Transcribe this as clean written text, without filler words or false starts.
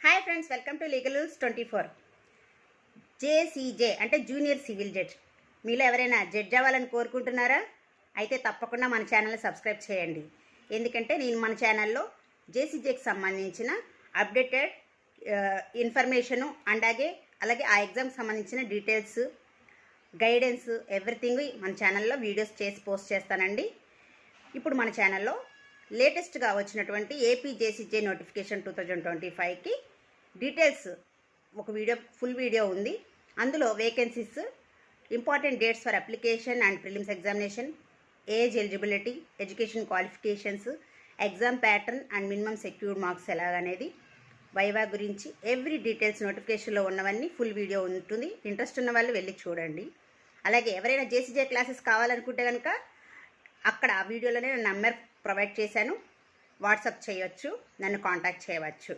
Hi friends, welcome to legal rules 24. JCJ అంటే junior civil judge. మీలో ఎవరైనా judge అవ్వాలని కోరుకుంటున్నారా? అయితే తప్పకుండా మన ఛానల్ని సబ్స్క్రైబ్ చేయండి. ఎందుకంటే నేను మన ఛానల్లో జేసీజేకి సంబంధించిన అప్డేటెడ్ ఇన్ఫర్మేషను అలాగే ఆ ఎగ్జామ్కి సంబంధించిన డీటెయిల్స్, గైడెన్స్, ఎవ్రీథింగ్ మన ఛానల్లో వీడియోస్ చేసి పోస్ట్ చేస్తానండి. ఇప్పుడు మన ఛానల్లో లేటెస్ట్గా వచ్చినటువంటి ఏపీ జేసీజే నోటిఫికేషన్ 2025కి డీటెయిల్స్ ఒక ఫుల్ వీడియో ఉంది. అందులో vacancies, important dates for application and prelims examination, age eligibility, education qualifications, exam pattern and minimum secured marks ఎలాగనేది, వైవా గురించి ఎవ్రీ డీటెయిల్స్ నోటిఫికేషన్లో ఉన్నవన్నీ ఫుల్ వీడియో ఉంటుంది. ఇంట్రెస్ట్ ఉన్న వాళ్ళు వెళ్ళి చూడండి. అలాగే ఎవరైనా జేసీజే క్లాసెస్ కావాలనుకుంటే కనుక అక్కడ ఆ వీడియోలోనే నా నెంబర్ ప్రొవైడ్ చేశాను. వాట్సాప్ చేయవచ్చు, నన్ను కాంటాక్ట్ చేయవచ్చు.